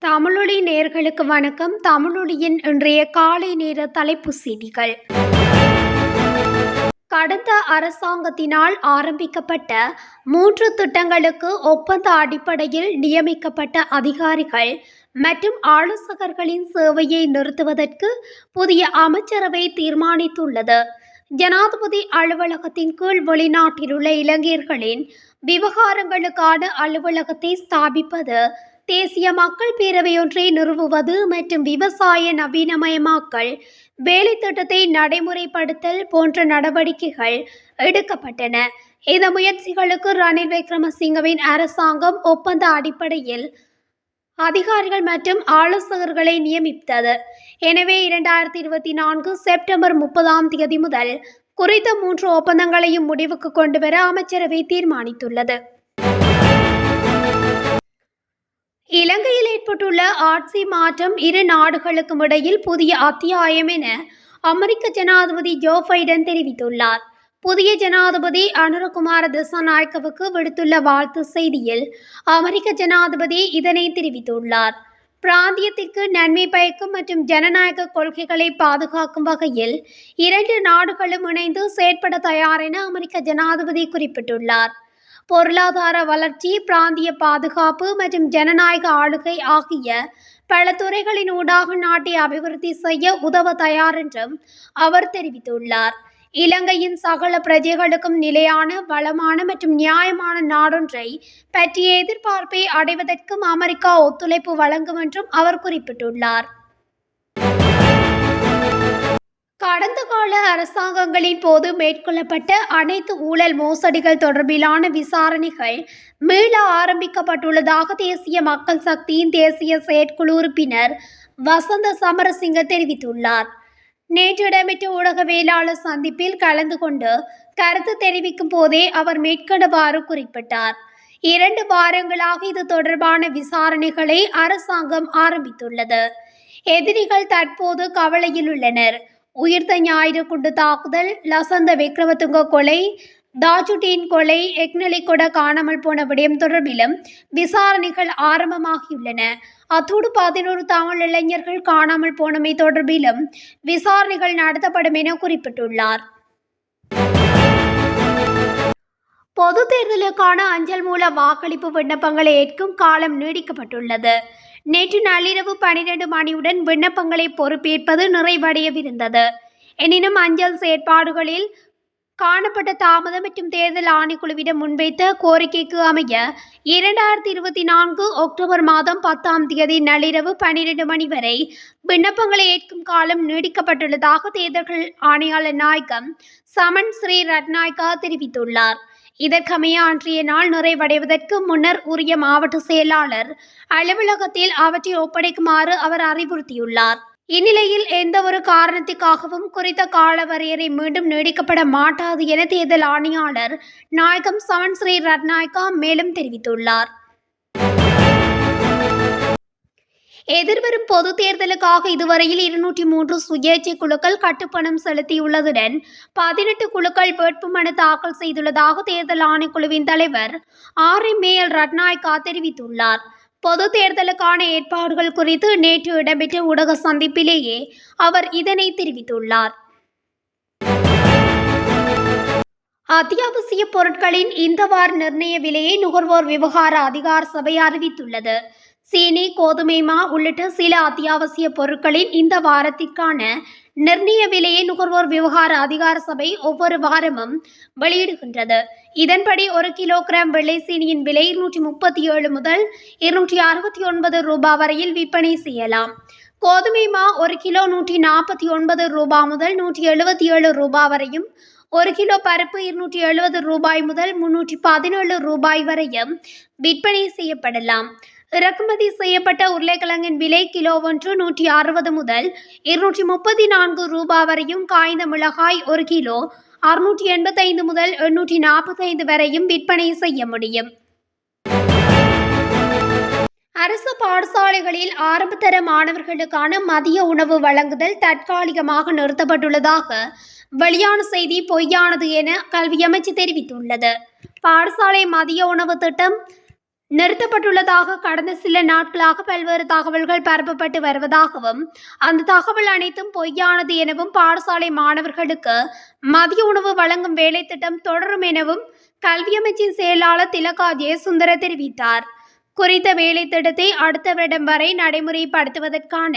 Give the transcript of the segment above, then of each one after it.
தமிழொலி நேயர்களுக்கு வணக்கம். தமிழொலியின் இன்றைய காலை நேர தலைப்புச் செய்திகள். கடந்த அரசாங்கத்தினால் ஆரம்பிக்கப்பட்ட 3 திட்டங்களுக்கு ஒப்பந்த அடிப்படையில் நியமிக்கப்பட்ட அதிகாரிகள் மற்றும் ஆலோசகர்களின் சேவையை நிறுத்துவதற்கு புதிய அமைச்சரவை தீர்மானித்துள்ளது. ஜனாதிபதி அலுவலகத்தின் கீழ் வெளிநாட்டில் உள்ள இலங்கையர்களின் விவகாரங்களுக்கான அலுவலகத்தை ஸ்தாபிப்பது, தேசிய மக்கள் பேரவையொன்றை நிறுவுவது மற்றும் விவசாய நவீனமயமாக்கல் வேலை திட்டத்தை நடைமுறைப்படுத்தல் போன்ற நடவடிக்கைகள் எடுக்கப்பட்டன. இந்த முயற்சிகளுக்கு ரணில் விக்ரமசிங்கவின் அரசாங்கம் ஒப்பந்த அடிப்படையில் அதிகாரிகள் மற்றும் ஆலோசகர்களை நியமித்தது. எனவே 2024 செப்டம்பர் 30 முதல் குறித்த 3 ஒப்பந்தங்களையும் முடிவுக்கு கொண்டுவர அமைச்சரவை தீர்மானித்துள்ளது. இலங்கையில் ஏற்பட்டுள்ள ஆட்சி மாற்றம் இரு நாடுகளுக்கும் இடையில் புதிய அத்தியாயம் என அமெரிக்க ஜனாதிபதி ஜோ பைடன் தெரிவித்துள்ளார். புதிய ஜனாதிபதி அனுரகுமார திசாநாயக்கவுக்கு விடுத்துள்ள வாழ்த்து செய்தியில் அமெரிக்க ஜனாதிபதி இதனை தெரிவித்துள்ளார். பிராந்தியத்திற்கு நன்மை பயக்கும் மற்றும் ஜனநாயக கொள்கைகளை பாதுகாக்கும் வகையில் 2 நாடுகளும் இணைந்து செயற்பட தயார் என அமெரிக்க ஜனாதிபதி குறிப்பிட்டுள்ளார். பொருளாதார வளர்ச்சி, பிராந்திய பாதுகாப்பு மற்றும் ஜனநாயக ஆளுகை ஆகிய பல துறைகளின் ஊடாக நாட்டை அபிவிருத்தி செய்ய உதவ தயார் என்றும் அவர் தெரிவித்துள்ளார். இலங்கையின் சகல பிரஜைகளுக்கும் நிலையான, வளமான மற்றும் நியாயமான நாடொன்றை பற்றிய எதிர்பார்ப்பை அடைவதற்கும் அமெரிக்கா ஒத்துழைப்பு வழங்கும் என்றும் அவர் குறிப்பிட்டுள்ளார். கடந்த கால அரசாங்கங்களின் போது மேற்கொள்ளப்பட்ட அனைத்து ஊழல் மோசடிகள் தொடர்பிலான விசாரணைகள் மீள ஆரம்பிக்கப்பட்டுள்ளதாக தேசிய மக்கள் சக்தியின் தேசிய செயற்குழு உறுப்பினர் வசந்த சமரசிங்க தெரிவித்துள்ளார். நேற்று இடம்பெற்ற ஊடகவியலாளர் சந்திப்பில் கலந்து கொண்டு கருத்து தெரிவிக்கும் போதே அவர் மேற்கண்டவாறு குறிப்பிட்டார். 2 வாரங்களாக இது தொடர்பான விசாரணைகளை அரசாங்கம் ஆரம்பித்துள்ளது. எதிரிகள் தற்போது கவலையில் உள்ளனர். உயிர்த்த ஞாயிறு குண்டு தாக்குதல், லசந்த விக்ரமதுங்க கொலை, தாஜுடீன் கொலை, எக்னலிகொட காணாமல் போன விடயம் தொடர்பிலும் விசாரணைகள் ஆரம்பமாகியுள்ளன. அத்தோடு 11 தமிழ் இளைஞர்கள் காணாமல் போனமை தொடர்பிலும் விசாரணைகள் நடத்தப்படும் என குறிப்பிட்டுள்ளார். பொது தேர்தலுக்கான அஞ்சல் மூல வாக்களிப்பு விண்ணப்பங்களை ஏற்கும் காலம் நீடிக்கப்பட்டுள்ளது. நேற்று நள்ளிரவு 12 மணியுடன் விண்ணப்பங்களை பொறுப்பேற்பது நிறைவடையவிருந்தது. எனினும் அஞ்சல் செயற்பாடுகளில் காணப்பட்ட தாமதம் மற்றும் தேர்தல் ஆணைக்குழுவிடம் முன்வைத்த கோரிக்கைக்கு அமைய 2024 அக்டோபர் 10 நள்ளிரவு 12 மணி வரை விண்ணப்பங்களை ஏற்கும் காலம் நீடிக்கப்பட்டுள்ளதாக தேர்தல்கள் ஆணையாளர் நாயகம் சமன் ஸ்ரீ ரட்நாயக்கா தெரிவித்துள்ளார். இதற்கமைய அன்றைய நாள் நிறைவடைவதற்கு முன்னர் உரிய மாவட்ட செயலாளர் அலுவலகத்தில் அவற்றை ஒப்படைக்குமாறு அவர் அறிவுறுத்தியுள்ளார். இந்நிலையில் எந்தவொரு காரணத்திற்காகவும் குறித்த கால வரையறை மீண்டும் நீடிக்கப்பட மாட்டாது என தேர்தல் ஆணையாளர் நாயகம் சமன் ஸ்ரீ ரட்நாயக்கா மேலும் தெரிவித்துள்ளார். எதிர்வரும் பொது தேர்தலுக்காக இதுவரையில் 203 சுயேட்சை குழுக்கள் கட்டுப்பணம் செலுத்தியுள்ளதுடன் 18 குழுக்கள் வேட்புமனு தாக்கல் செய்துள்ளதாக தேர்தல் ஆணைக்குழுவின் தலைவர் RMAL ரட்நாயக்கா தெரிவித்துள்ளார். பொது தேர்தலுக்கான ஏற்பாடுகள் குறித்து நேற்று இடம்பெற்ற ஊடக சந்திப்பிலேயே அவர் இதனை தெரிவித்துள்ளார். அத்தியாவசிய பொருட்களின் இந்த வார நிர்ணய விலையை நுகர்வோர் விவகார அதிகார சபை அறிவித்துள்ளது. சீனி, கோதுமை மா உள்ளிட்ட சில அத்தியாவசிய பொருட்களின் இந்த வாரத்திற்கான நிர்ணய விலையை நுகர்வோர் விவகார அதிகார சபை ஒவ்வொரு வாரமும் வெளியிடுகின்றது. இதன்படி 1 கிலோகிராம் வெள்ளை சீனியின் விலை 237 முதல் 269 ரூபாய் வரையில் விற்பனை செய்யலாம். கோதுமை மா 1 கிலோ 149 ரூபாய் முதல் 177 ரூபாய் வரையும், 1 கிலோ பருப்பு 270 ரூபாய் முதல் 317 ரூபாய் வரையும் விற்பனை செய்யப்படலாம். இறக்குமதி செய்யப்பட்ட உருளைக்கிழங்கின் விலை கிலோ ஒன்று 160 முதல் 234 ரூபாய் வரையும், காய்ந்த மிளகாய் 1 கிலோ 685 முதல் 845 வரையும் விற்பனை செய்ய முடியும். அரசு பாடசாலைகளில் ஆரம்பதர மாணவர்களுக்கான மதிய உணவு வழங்குதல் தற்காலிகமாக நிறுத்தப்பட்டுள்ளதாக வெளியான செய்தி பொய்யானது என கல்வி அமைச்சு தெரிவித்துள்ளது. பாடசாலை மதிய உணவு திட்டம் நிறுத்தப்பட்டுள்ளதாக கடந்த சில நாட்களாக பல்வேறு தகவல்கள் பரப்பப்பட்டு வருவதாகவும் அந்த தகவல் அனைத்தும் பொய்யானது எனவும் பாடசாலை மாணவர்களுக்கு மதிய உணவு வழங்கும் வேலை திட்டம் தொடரும் எனவும் கல்வி அமைச்சின் செயலாளர் திலகா ஜெயசுந்தர தெரிவித்தார். குறித்த வேலை திட்டத்தை அடுத்த வருடம் வரை நடைமுறைப்படுத்துவதற்கான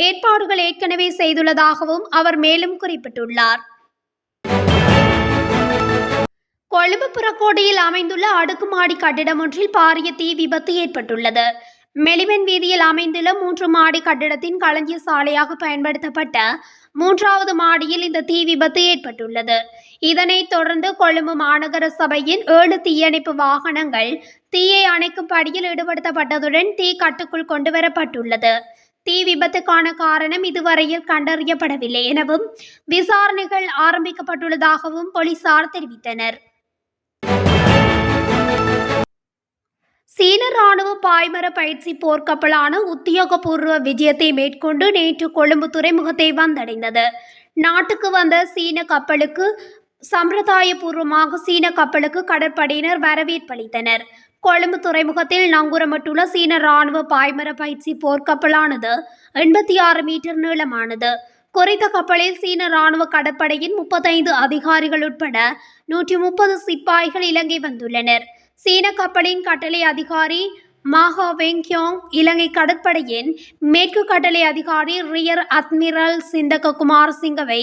ஏற்பாடுகள் ஏற்கனவே செய்துள்ளதாகவும் அவர் மேலும் குறிப்பிட்டுள்ளார். கொழும்பு புறக்கோட்டையில் அமைந்துள்ள அடுக்குமாடி கட்டிடம் ஒன்றில் பாரிய தீ விபத்து ஏற்பட்டுள்ளது. மெலிவன் வீதியில் அமைந்துள்ள 3 மாடி கட்டிடத்தின் களஞ்சிய சாலையாக பயன்படுத்தப்பட்ட 3வது மாடியில் இந்த தீ விபத்து ஏற்பட்டுள்ளது. இதனைத் தொடர்ந்து கொழும்பு மாநகர சபையின் 7 தீயணைப்பு வாகனங்கள் தீயை அணைக்கும் பணியில் ஈடுபடுத்தப்பட்டதுடன் தீ கட்டுக்குள் கொண்டுவரப்பட்டுள்ளது. தீ விபத்துக்கான காரணம் இதுவரையில் கண்டறியப்படவில்லை எனவும் விசாரணைகள் ஆரம்பிக்கப்பட்டுள்ளதாகவும் போலீசார் தெரிவித்தனர். சீன ராணுவ பாய்மர பயிற்சி போர்க்கப்பலான உத்தியோகபூர்வ விஜயத்தை மேற்கொண்டு நேற்று கொழும்பு துறைமுகத்தை வந்தடைந்தது. நாட்டுக்கு வந்த சீன கப்பலுக்கு சம்பிரதாயபூர்வமாக சீன கப்பலுக்கு கடற்படையினர் வரவேற்பளித்தனர். கொழும்பு துறைமுகத்தில் நங்கூரமிட்டுள்ள சீன ராணுவ பாய்மர பயிற்சி போர்க்கப்பலானது 86 மீட்டர் நீளமானது. குறித்த கப்பலில் சீன ராணுவ கடற்படையின் 35 அதிகாரிகள் உட்பட 130 சிப்பாய்கள் இலங்கை வந்துள்ளனர். சீன கப்பலின் கட்டளை அதிகாரி மாஹா வெங்க்யோங், இலங்கை கடற்படையின் மேற்கு கட்டளை அதிகாரி ரியர் அட்மிரல் சிந்தக குமார் சிங்கவை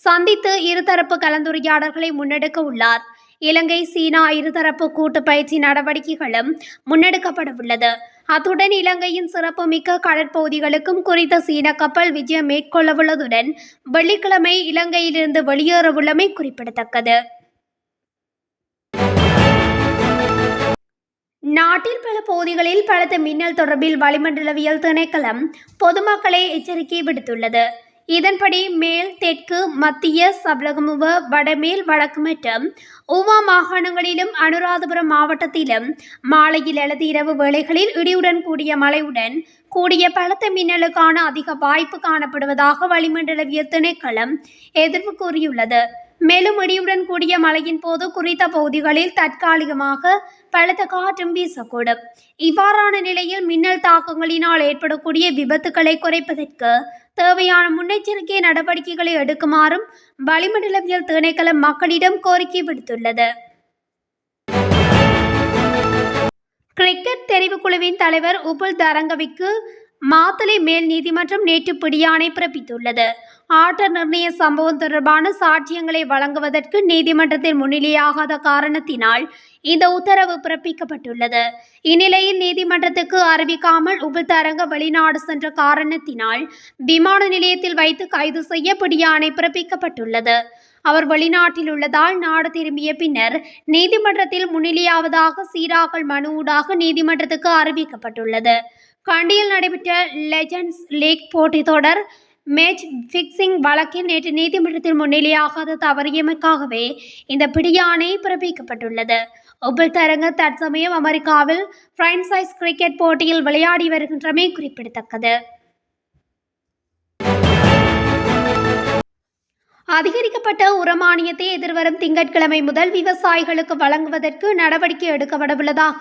சந்தித்து இருதரப்பு கலந்துரையாடல்களை முன்னெடுக்க உள்ளார். இலங்கை சீனா இருதரப்பு கூட்டு பயிற்சி நடவடிக்கைகளும் முன்னெடுக்கப்பட உள்ளது. அத்துடன் இலங்கையின் சிறப்புமிக்க கடற்பகுதிகளுக்கும் குறித்த சீன கப்பல் விஜயம் மேற்கொள்ளவுள்ளதுடன் வெள்ளிக்கிழமை இலங்கையிலிருந்து வெளியேறவுள்ளமை குறிப்பிடத்தக்கது. நாட்டில் பல பகுதிகளில் பலத்த மின்னல் தொடர்பில் வளிமண்டலவியல் திணைக்களம் பொதுமக்களை எச்சரிக்கை விடுத்துள்ளது. இதன்படி மேல், தெற்கு, மத்திய, சப்ரகமுவ, வடமேல், வடக்கு மற்றும் ஊவா மாகாணங்களிலும் அனுராதபுரம் மாவட்டத்திலும் மாலையில் அல்லது இரவு வேளைகளில் இடியுடன் கூடிய மழையுடன் கூடிய பலத்த மின்னலுக்கான அதிக வாய்ப்பு காணப்படுவதாக வளிமண்டலவியல் திணைக்களம் எதிர்ப்பு கூறியுள்ளது. மேலும் இடியுடன் கூடிய மழையின் போது குறித்த பகுதிகளில் தற்காலிகமாக பலத்த காற்றும் வீசக்கூடும். இவ்வாறான நிலையில் மின்னல் தாக்கங்களினால் ஏற்படக்கூடிய விபத்துக்களை குறைப்பதற்கு தேவையான முன்னெச்சரிக்கை நடவடிக்கைகளை எடுக்குமாறும் வளிமண்டலவியல் திணைக்களம் மக்களிடம் கோரிக்கை விடுத்துள்ளது. கிரிக்கெட் தெரிவுக்குழுவின் தலைவர் உபுல் தரங்கவிக்கு மாத்தளை மேல் நீதிமன்றம் நேற்று பிடியாணை பிறப்பித்துள்ளது. ஆட்ட நிர்ணய சம்பவம் தொடர்பான சாட்சியங்களை வழங்குவதற்கு நீதிமன்றத்தில் முன்னிலையாகாத காரணத்தினால் இந்த உத்தரவு பிறப்பிக்கப்பட்டுள்ளது. இந்நிலையில் நீதிமன்றத்துக்கு அறிவிக்காமல் உபுல் தரங்க வெளிநாடு சென்ற காரணத்தினால் விமான நிலையத்தில் வைத்து கைது செய்ய பிடியாணை பிறப்பிக்கப்பட்டுள்ளது. அவர் வெளிநாட்டில் உள்ளதால் நாடு திரும்பிய பின்னர் நீதிமன்றத்தில் முன்னிலையாவதாக சீராக்கல் மனு ஊடாக நீதிமன்றத்துக்கு அறிவிக்கப்பட்டுள்ளது. கண்டியில் நடைபெற்ற லெஜண்ட்ஸ் லீக் போட்டித் தொடர் மேட்ச் பிக்சிங் வழக்கில் நேற்று நீதிமன்றத்தில் முன்னிலையாகாத தவறியமைக்காகவே இந்த பிடியாணை பிறப்பிக்கப்பட்டுள்ளது. உபுல் தரங்க தற்சமயம் அமெரிக்காவில் பிரான்சைஸ் கிரிக்கெட் போட்டியில் விளையாடி வருகின்றமை குறிப்பிடத்தக்கது. அதிகரிக்கப்பட்ட உரமானியத்தை எதிர்வரும் திங்கட்கிழமை முதல் விவசாயிகளுக்கு வழங்குவதற்கு நடவடிக்கை எடுக்கப்படவுள்ளதாக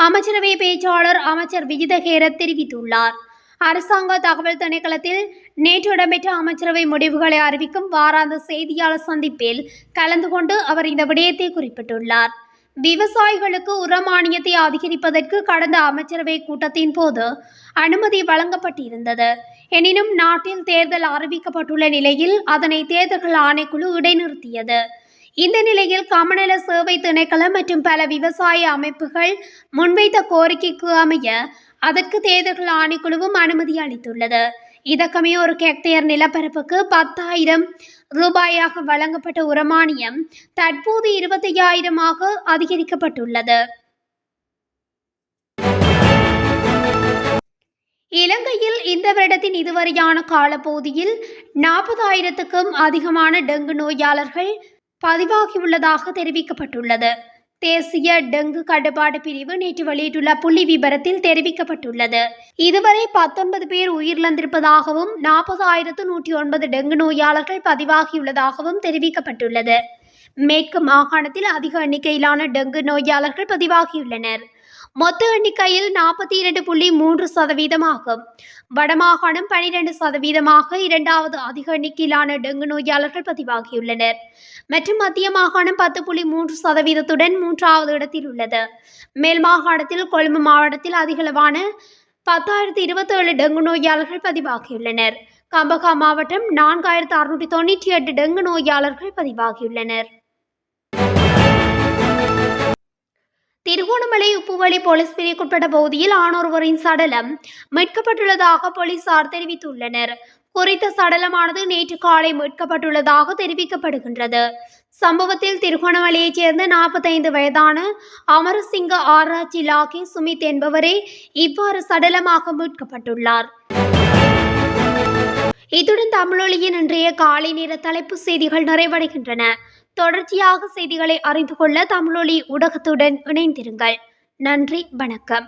அமைச்சரவை பேச்சாளர் அமைச்சர் விஜித ஹேரத் தெரிவித்துள்ளார். அரசாங்க தகவல் திணைக்களத்தில் நேற்று இடம்பெற்ற அமைச்சரவை முடிவுகளை அறிவிக்கும் வாராந்த செய்தியாளர் சந்திப்பில் கலந்து கொண்டு அவர் இந்த விடயத்தை குறிப்பிட்டுள்ளார். விவசாயிகளுக்கு உரமானியத்தை அதிகரிப்பதற்கு கடந்த அமைச்சரவை கூட்டத்தின் போது அனுமதி வழங்கப்பட்டிருந்தது. எனினும் நாட்டில் தேர்தல் அறிவிக்கப்பட்டுள்ள நிலையில் அதனை தேர்தல்கள் ஆணைக்குழு இடைநிறுத்தியது. இந்த நிலையில் கமநல சேவை திணைக்களம் மற்றும் பல விவசாய அமைப்புகள் முன்வைத்த கோரிக்கைக்கு அமைய அதற்கு தேர்தல்கள் ஆணைக்குழுவும் அனுமதி அளித்துள்ளது. இதற்கமைய ஒரு ஹெக்டேர் நிலப்பரப்புக்கு 10,000 ரூபாயாக வழங்கப்பட்ட உரமானியம் தற்போது 25,000 அதிகரிக்கப்பட்டுள்ளது. இலங்கையில் இந்த வருடத்தின் இதுவரையான காலப்பகுதியில் 40,000க்கும் அதிகமான டெங்கு நோயாளர்கள் பதிவாகியுள்ளதாக தெரிவிக்கப்பட்டுள்ளது. தேசிய டெங்கு கட்டுப்பாடு பிரிவு நேற்று வெளியிட்டுள்ள புள்ளி விபரத்தில் தெரிவிக்கப்பட்டுள்ளது. இதுவரை 19 பேர் உயிரிழந்திருப்பதாகவும் 40,109 டெங்கு நோயாளர்கள் பதிவாகியுள்ளதாகவும் தெரிவிக்கப்பட்டுள்ளது. மேற்கு மாகாணத்தில் அதிக எண்ணிக்கையிலான டெங்கு நோயாளர்கள் பதிவாகியுள்ளனர். மொத்த எண்ணிக்கையில் 42.3% ஆகும். வடமாகாணம் 12% இரண்டாவது அதிக எண்ணிக்கையிலான டெங்கு நோயாளர்கள் பதிவாகியுள்ளனர் மற்றும் மத்திய மாகாணம் 10.3%-உடன் மூன்றாவது இடத்தில் உள்ளது. மேல் மாகாணத்தில் கொழும்பு மாவட்டத்தில் அதிகளவான 10,027 டெங்கு நோயாளர்கள் பதிவாகியுள்ளனர். கம்பகா மாவட்டம் 4,698 டெங்கு நோயாளர்கள் பதிவாகியுள்ளனர். திருகோணமலை உப்புவளி போலீஸ் பிரிவுக்குட்பட்ட பகுதியில் ஆணொருவரின் சடலம் மீட்கப்பட்டுள்ளதாக போலீசார் தெரிவித்துள்ளனர். குறித்த சடலமானது நேற்று காலை மீட்கப்பட்டுள்ளதாக தெரிவிக்கப்படுகின்றது. சம்பவத்தில் திருகோணமலையைச் சேர்ந்த 45 வயதான அமரசிங்க ஆராய்ச்சி லாகி சுமித் என்பவரே இவ்வாறு சடலமாக மீட்கப்பட்டுள்ளார். இத்துடன் தமிழொலியின் இன்றைய காலை நேர தலைப்பு செய்திகள் நிறைவடைகின்றன. தொடர்ச்சியாக செய்திகளை அறிந்து கொள்ள தமிழொலி ஊடகத்துடன் இணைந்திருங்கள். நன்றி, வணக்கம்.